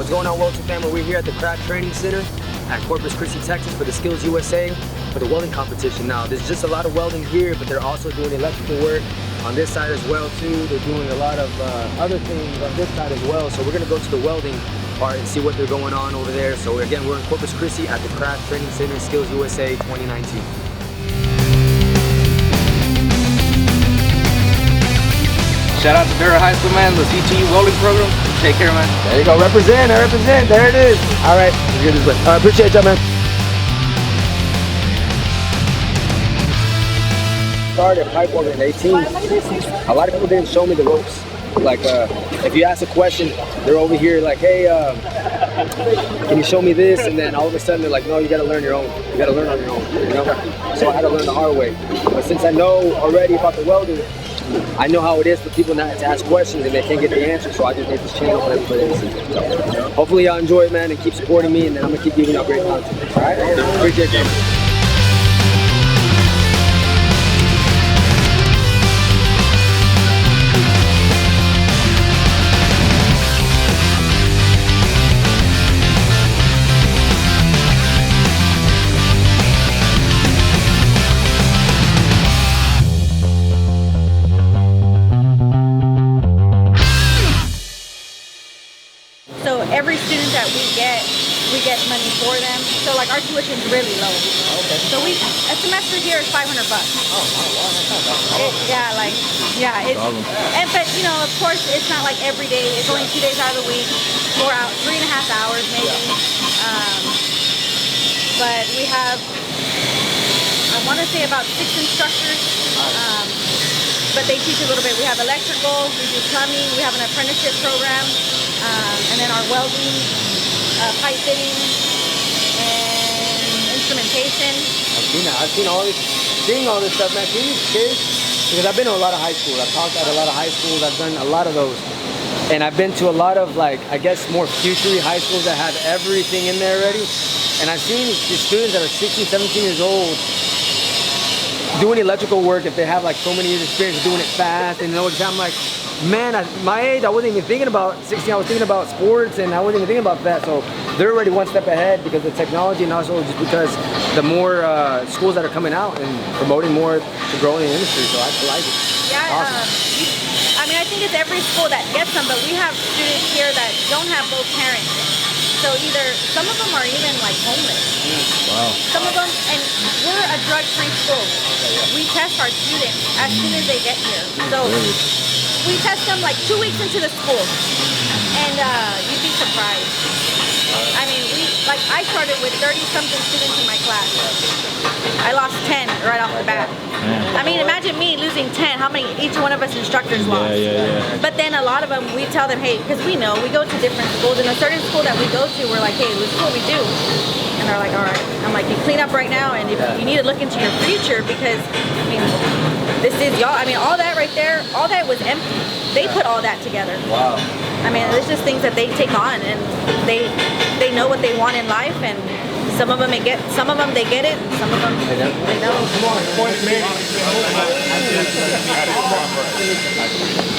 What's going on, Welding family? We're here at the Craft Training Center at Corpus Christi, Texas for the Skills USA for the welding competition. Now, there's just a lot of welding here, but they're also doing electrical work on this side as well too. They're doing a lot of other things on this side as well. So we're gonna go to the welding part and see what they're going on over there. So again, we're in Corpus Christi at the Craft Training Center, Skills USA 2019. Shout out to Dura High School, man, the CTU welding program. Take care, man. There you go, represent, I represent, there it is. All right, let's get this way. All right, appreciate y'all, man. Started pipe welding at 18. A lot of people didn't show me the ropes. Like, if you ask a question, they're over here like, hey, can you show me this? And then all of a sudden they're like, no, you gotta learn your own. You gotta learn on your own, you know? So I had to learn the hard way. But since I know already about the welding, I know how it is for people not to ask questions and they can't get the answer, so I just made this channel for everybody to see. So, hopefully y'all enjoy it, man, and keep supporting me, and then I'm gonna keep giving y'all great content. All right? Appreciate you. So every student that we get money for them. So like our tuition is really low. Okay. So a semester here is $500. Oh, wow, that's not bad. But you know, of course, it's not like every day. It's only 2 days out of the week, 3.5 hours maybe. But we have, I want to say about 6 instructors. But they teach a little bit. We have electrical, we do plumbing, we have an apprenticeship program, and then our welding, pipe fitting, and instrumentation. I've seen all this, seeing all this stuff, man. Seeing these kids, because I've been to a lot of high schools. I've talked at a lot of high schools. I've done a lot of those. And I've been to a lot of, like, I guess more future high schools that have everything in there already. And I've seen these students that are 16, 17 years old doing electrical work, if they have like so many years experience doing it fast, and I'm like, man, at my age, I wasn't even thinking about 16, I was thinking about sports, and I wasn't even thinking about that. So they're already one step ahead because of the technology, and also just because the more schools that are coming out and promoting more to grow in the industry. So I like it. Yeah, awesome. I mean, I think it's every school that gets them, but we have students here that don't have both parents. So some of them are even like homeless. Wow. Some of them, and we're a drug-free school. We test our students as soon as they get here. So we test them like 2 weeks into the school, and you'd be surprised. I mean, I started with 30-something students in my class. I lost 10 right off the bat. I mean, imagine me losing 10, how many each one of us instructors lost. But then a lot of them, we tell them, hey, because we know, we go to different schools, and a certain school that we go to, we're like, hey, this is what we do. And they're like, all right. I'm like, you clean up right now, and if you need to look into your future, because, I mean, this is y'all, I mean, all that right there, all that was empty. They put all that together. Wow. I mean, it's just things that they take on, and they know what they want in life, and some of them they get it, and some of them they don't. Come on, point man.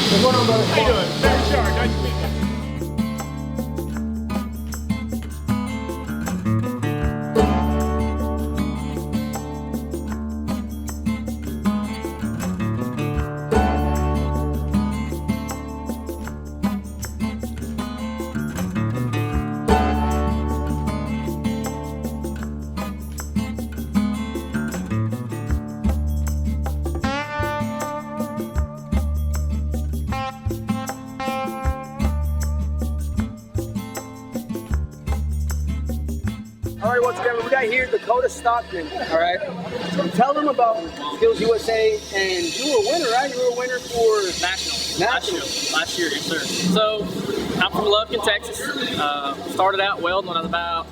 What's going on, brother? How you doing? Very sure. Nice to meet you. All right, once again, we got here Dakota Stockman, all right? Tell them about Skills USA, and you were a winner, right? You were a winner for Nationals. Last year, yes, sir. So, I'm from Lufkin, Texas. Started out welding when I was about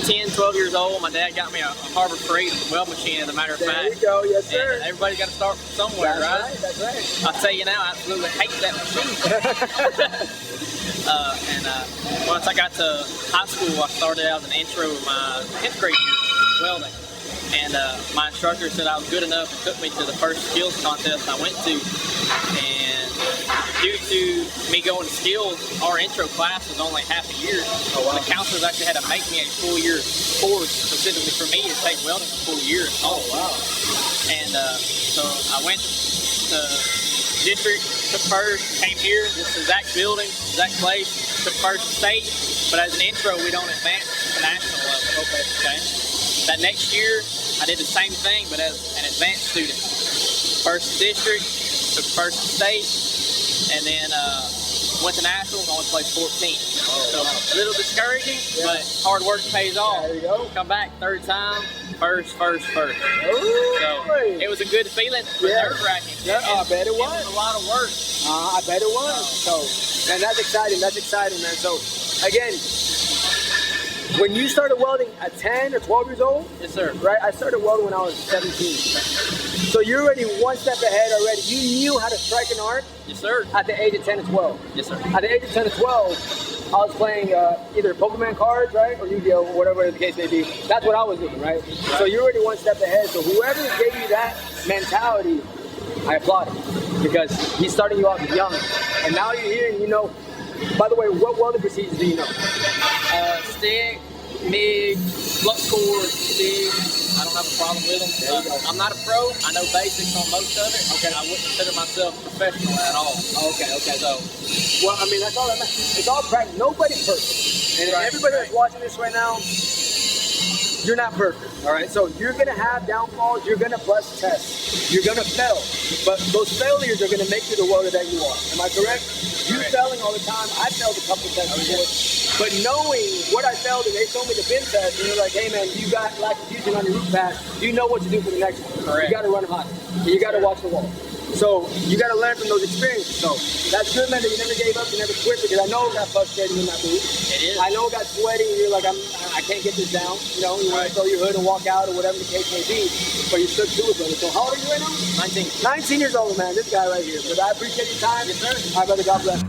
10, 12 years old. My dad got me a Harbor Freight weld machine, as a matter of fact. There you go, yes, sir. And everybody's got to start from somewhere, right? That's right. I'll tell you now, I absolutely hate that machine. Once I got to high school, I started out as an intro in my 10th grade year welding. And my instructor said I was good enough and took me to the first skills contest I went to. And due to me going to skills, our intro class was only half a year. Oh, wow. The counselors actually had to make me a full year course specifically for me to take welding for 4 years. Oh, wow. And so I went to district, took first, came here, this exact building, exact place, took first state. But as an intro, we don't advance to the national level. Okay. That next year, I did the same thing, but as an advanced student. First district, took first state, and then went to nationals, only placed 14. So a little discouraging, but hard work pays off. There you go. Come back third time, first. So it was a good feeling, but nerve-wracking. Yeah, I bet it was. It was a lot of work. I bet it was. So, man, that's exciting. That's exciting, man. So, again, when you started welding at 10 or 12 years old? Yes, sir. Right? I started welding when I was 17. So you're already one step ahead already. You knew how to strike an arc? Yes, sir. At the age of 10 to 12? Yes, sir. At the age of 10 to 12, I was playing either Pokemon cards, right? Or Yu-Gi-Oh, whatever the case may be. That's what I was doing, right? So you're already one step ahead. So whoever gave you that mentality, I applaud him. Because he's starting you off young. And now you're here and you know. By the way, what welding procedures do you know? Stick, MIG, flux core, stick. I don't have a problem with them. I'm not a pro. I know basics on most of it. Okay. I wouldn't consider myself professional at all. Okay. So, well, I mean, that's all that matters. It's all practice. Nobody's perfect. And everybody that's watching this right now, you're not perfect. All right. So you're gonna have downfalls. You're gonna bust tests. You're gonna fail. But those failures are gonna make you the welder that you are. Am I correct? You're failing all the time. I failed a couple tests before. But knowing what I failed and they told me the bin test, and you're like, hey man, you got lack of fusion on your root pass, you know what to do for the next one. Correct. You gotta run hot. You gotta watch the wall. So you gotta learn from those experiences. So that's good, man, that you never gave up, you never quit, because I know it got frustrating in that booth. It is. I know it got sweaty and you're like, I can't get this down. You know, you want to throw your hood and walk out or whatever the case may be, but you stood to it, brother. So how old are you right now? 19. 19 years old, man. This guy right here. But I appreciate your time. Yes, sir. All right, brother. God bless.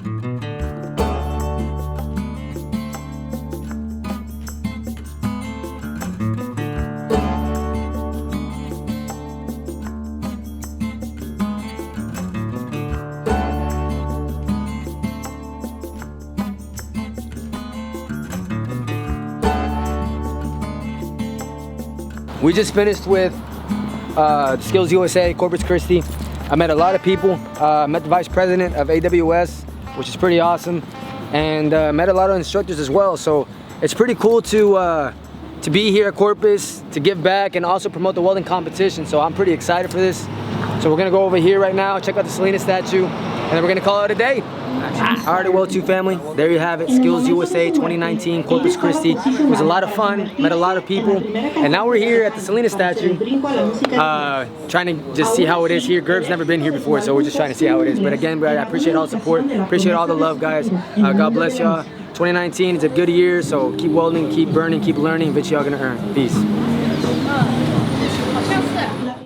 We just finished with Skills USA, Corpus Christi. I met a lot of people. Met the vice president of AWS, which is pretty awesome, and met a lot of instructors as well. So it's pretty cool to be here at Corpus, to give back, and also promote the welding competition. So I'm pretty excited for this. So we're gonna go over here right now, check out the Selena statue, and then we're gonna call it a day. Alrighty, Weld 2 family, there you have it. Skills USA 2019, Corpus Christi. It was a lot of fun, met a lot of people, and now we're here at the Selena statue, trying to just see how it is here. Gerb's never been here before, so we're just trying to see how it is. But again, I appreciate all the support, appreciate all the love, guys. God bless y'all. 2019 is a good year, so keep welding, keep burning, keep learning. Bitch, y'all gonna earn. Peace.